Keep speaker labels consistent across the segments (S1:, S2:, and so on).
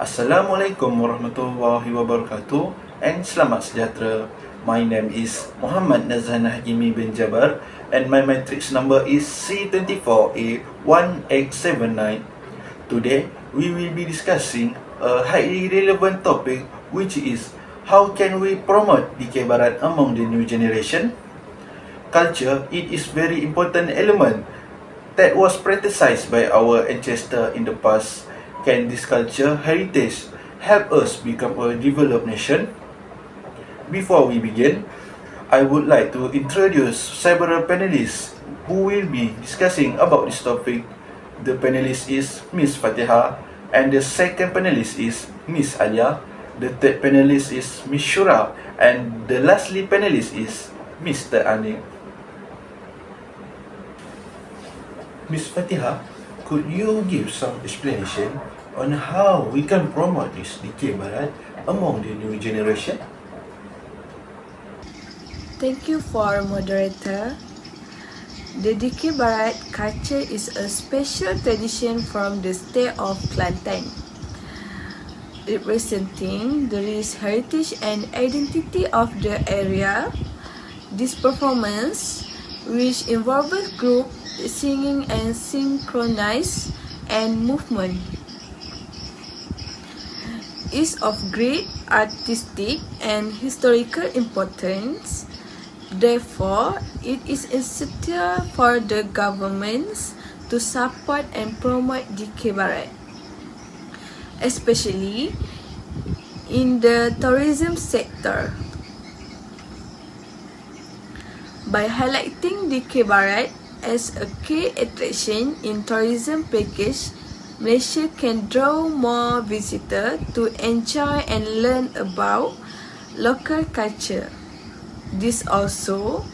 S1: Assalamualaikum warahmatullahi wabarakatuh and selamat sejahtera. My name is Muhammad Nazhan Hakimi bin Jabar and my matrix number is C24A1879. Today, we will be discussing a highly relevant topic, which is how can we promote DK Barat among the new generation? Culture, it is very important element that was practiced by our ancestors in the past. Can this culture heritage help us become a developed nation? Before we begin, I would like to introduce several panelists who will be discussing about this topic. The panelist is Miss Fatiha, and the second panelist is Miss Alia. The third panelist is Miss Shura, and the lastly panelist is Mr. Anik. Miss Fatiha, could you give some explanation on how we can promote this DK Barat among the new generation?
S2: Thank you for moderator. The DK Barat culture is a special tradition from the state of Kelantan, representing the rich heritage and identity of the area. This performance, which involves group singing and synchronized and movement, is of great artistic and historical importance. Therefore, it is essential for the governments to support and promote DK Barat, especially in the tourism sector. By highlighting DK Barat as a key attraction in tourism package, Malaysia can draw more visitors to enjoy and learn about local culture. This also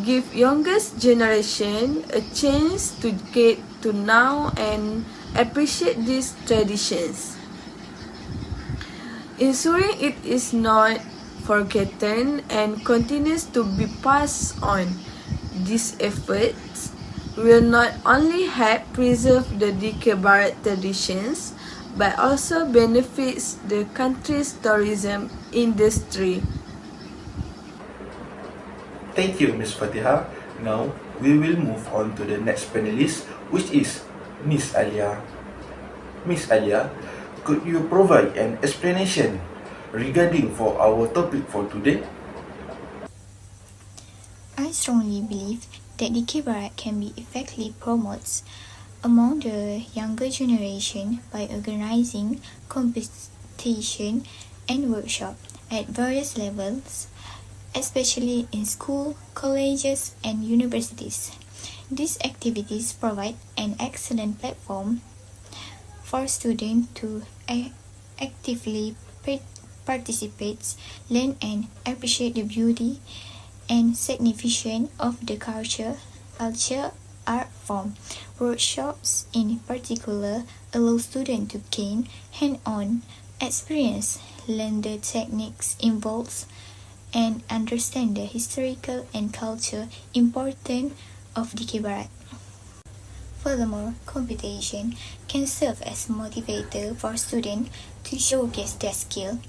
S2: gives youngest generation a chance to get to know and appreciate these traditions, ensuring it is not forgotten and continues to be passed on. These efforts will not only help preserve the DK Barat traditions, but also benefits the country's tourism industry.
S1: Thank you, Miss Fatiha. Now, we will move on to the next panelist, which is Miss Alia. Miss Alia, could you provide an explanation regarding for our topic for today?
S3: I strongly believe that DK Barat can be effectively promoted among the younger generation by organizing competition and workshop at various levels, especially in school, colleges, and universities. These activities provide an excellent platform for students to actively participate, learn, and appreciate the beauty and significance of the culture art form. Workshops in particular allow students to gain hand-on experience, learn the techniques involved, and understand the historical and cultural importance of DK Barat. Furthermore, competition can serve as motivator for students to showcase their skill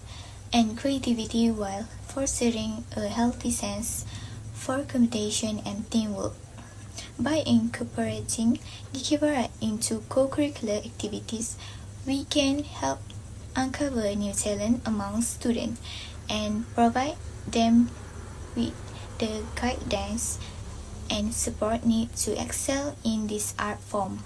S3: and creativity while fostering a healthy sense for competition and teamwork. By incorporating DK Barat into co-curricular activities, we can help uncover new talent among students and provide them with the guidance and support needed to excel in this art form.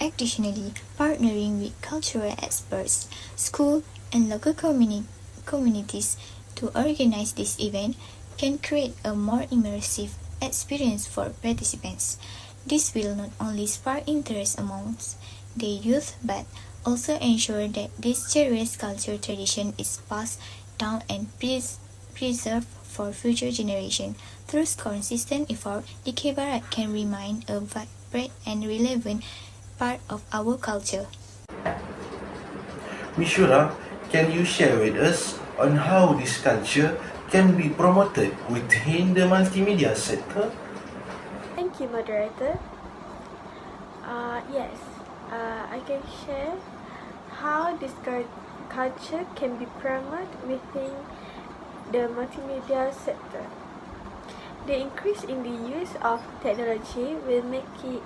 S3: Additionally, partnering with cultural experts, schools, and local communities to organize this event can create a more immersive experience for participants. This will not only spark interest amongst the youth but also ensure that this cherished cultural tradition is passed down and preserved for future generations. Through consistent effort, DK Barat can remain a vibrant and relevant part of our culture.
S1: Miss Shura, can you share with us on how this culture can be promoted within the multimedia sector?
S4: Thank you, moderator. Yes, I can share how this culture can be promoted within the multimedia sector. The increase in the use of technology will make it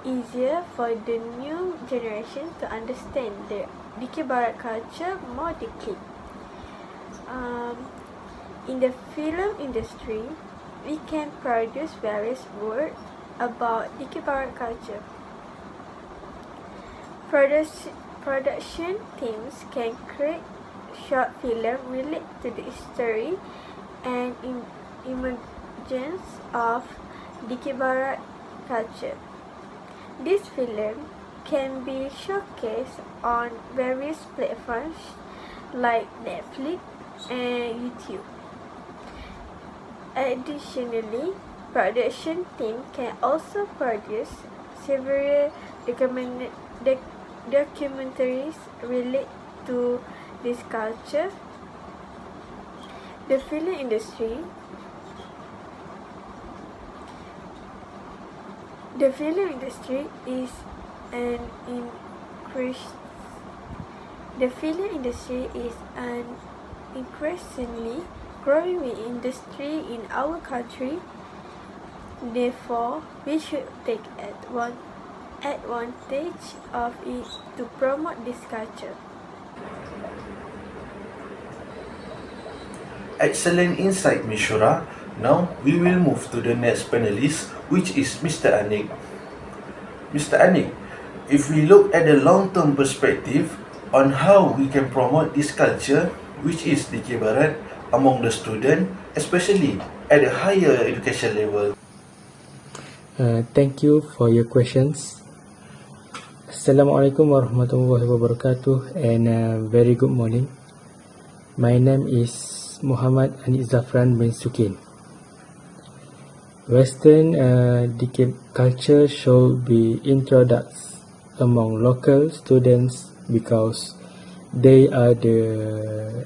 S4: easier for the new generation to understand the Dikir Barat culture more deeply. In the film industry, we can produce various works about Dikir Barat culture. Production teams can create short film related to the history and emergence of Dikir Barat culture. This film can be showcased on various platforms like Netflix and YouTube. Additionally, production team can also produce several documentaries related to this culture. The film industry is an increasingly growing industry in our country. Therefore, we should take advantage of it to promote this culture.
S1: Excellent insight, Ms. Shura. Now we will move to the next panelist, which is Mr. Anik. Mr. Anik, if we look at the long-term perspective on how we can promote this culture, which is Dikir Barat, among the students, especially at a higher education level.
S5: Thank you for your questions. Assalamualaikum warahmatullahi wabarakatuh and very good morning. My name is Muhammad Anik Zafran bin Sukin. Western Dikir culture should be introduced among local students because they are the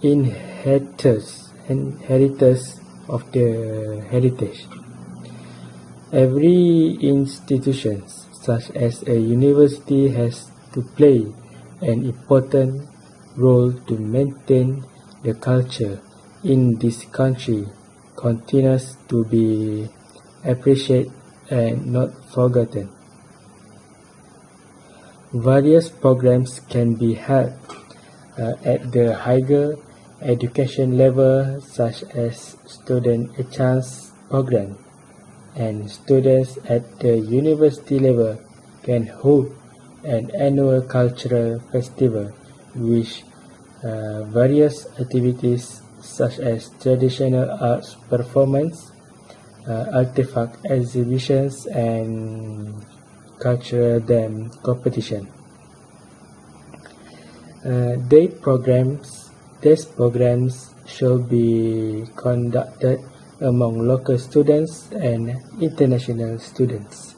S5: inheritors of the heritage. Every institution, such as a university, has to play an important role to maintain the culture in this country continues to be appreciated and not forgotten. Various programs can be held at the higher education level, such as student exchange program, and students at the university level can hold an annual cultural festival with various activities such as traditional arts performance, artifact exhibitions, and cultural dance competition. These programs should be conducted among local students and international students.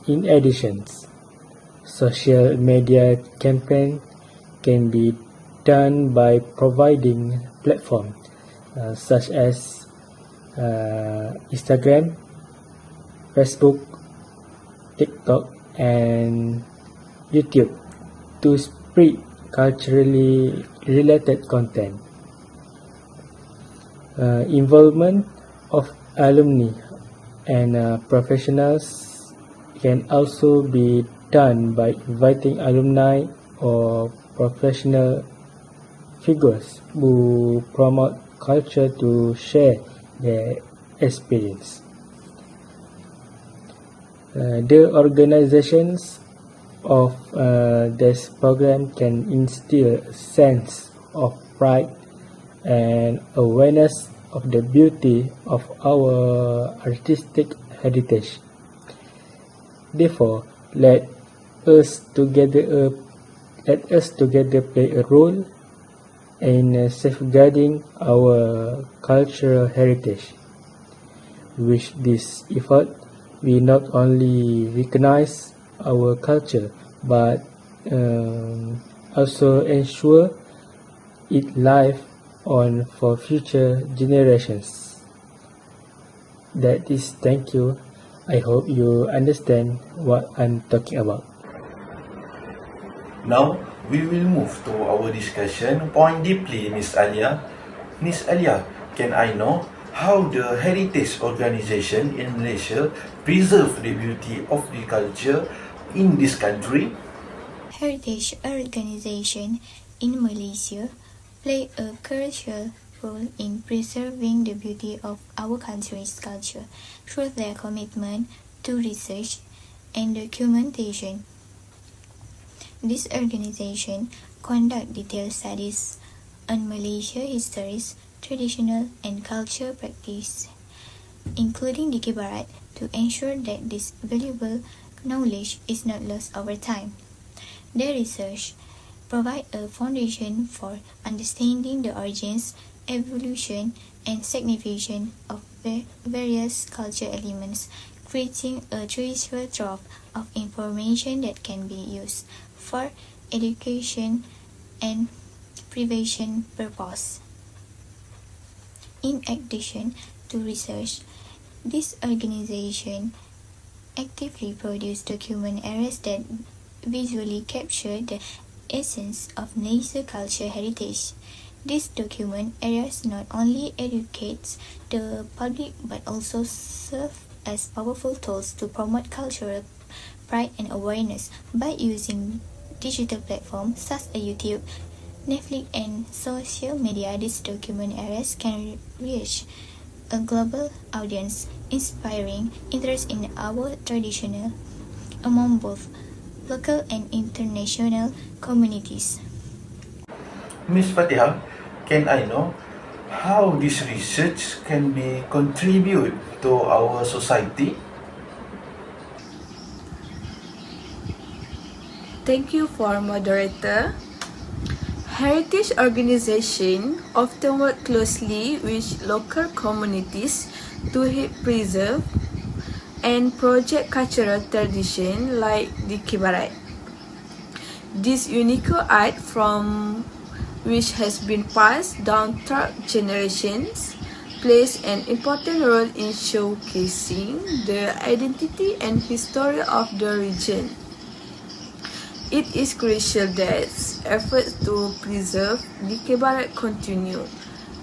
S5: In addition, social media campaign can be done by providing platforms such as Instagram, Facebook, TikTok, and YouTube to spread culturally related content. Involvement of alumni and professionals can also be done by inviting alumni or professional figures who promote culture to share their experience. The organizations of this program can instill a sense of pride and awareness of the beauty of our artistic heritage. Therefore, let us together play a role in safeguarding our cultural heritage. With this effort, we not only recognize our culture but also ensure it live on for future generations. That is, thank you. I hope you understand what I'm talking about.
S1: Now, we will move to our discussion point deeply, Miss Alia. Miss Alia, can I know how the heritage organization in Malaysia preserve the beauty of the culture in this country?
S3: Heritage organization in Malaysia play a crucial role in preserving the beauty of our country's culture through their commitment to research and documentation. This organization conduct detailed studies on Malaysia histories, traditional and cultural practice, including Dikir Barat, to ensure that this valuable knowledge is not lost over time. Their research provide a foundation for understanding the origins, evolution, and signification of various cultural elements, creating a treasure trove of information that can be used for education and prevention purpose. In addition to research, this organization actively produce document areas that visually capture the essence of Malaysia culture heritage. These document areas not only educates the public but also serve as powerful tools to promote cultural pride and awareness. By using digital platforms such as YouTube, Netflix, and social media, these document areas can reach a global audience, inspiring interest in our traditional among both local and international communities.
S1: Miss Fatiha, can I know how this research can be contribute to our society?
S2: Thank you for moderator. Heritage organizations often work closely with local communities to help preserve and project cultural tradition like Dikir Barat. This unique art from which has been passed down through generations plays an important role in showcasing the identity and history of the region. It is crucial that efforts to preserve Dikir Barat continue,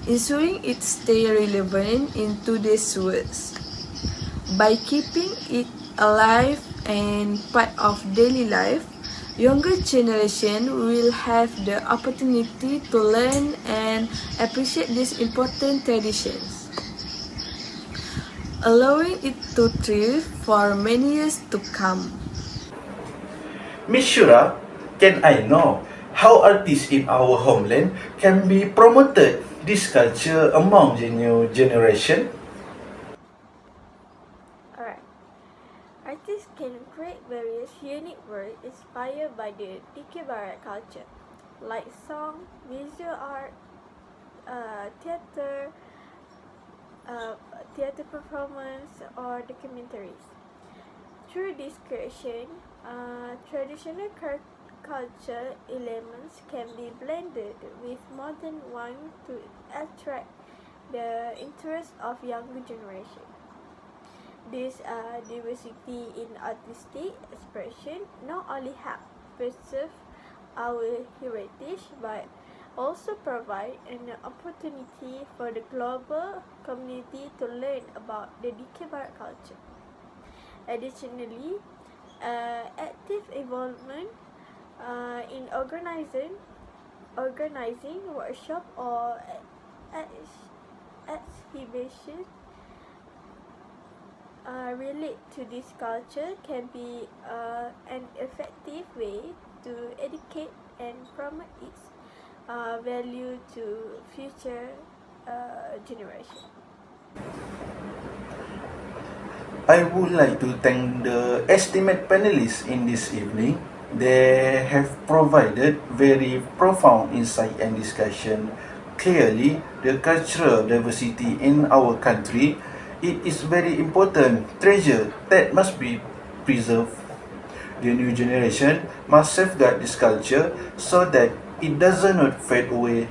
S2: ensuring it stays relevant in today's world. By keeping it alive and part of daily life, younger generation will have the opportunity to learn and appreciate these important traditions, allowing it to thrive for many years to come.
S1: Miss Shura, can I know how artists in our homeland can be promoted this culture among the new generation?
S4: Alright. Artists can create various unique works inspired by the Dikir Barat culture, like song, visual art, theater, theater performance, or documentaries. Through this creation, traditional culture elements can be blended with modern ones to attract the interest of younger generation. This diversity in artistic expression not only help preserve our heritage but also provide an opportunity for the global community to learn about the Dikir Barat culture. Additionally, active involvement in organizing workshop or exhibition relate to this culture can be an effective way to educate and promote its value to future generation.
S1: I would like to thank the esteemed panelists in this evening. They have provided very profound insight and discussion. Clearly, the cultural diversity in our country, it is very important treasure that must be preserved. The new generation must safeguard this culture so that it does not fade away.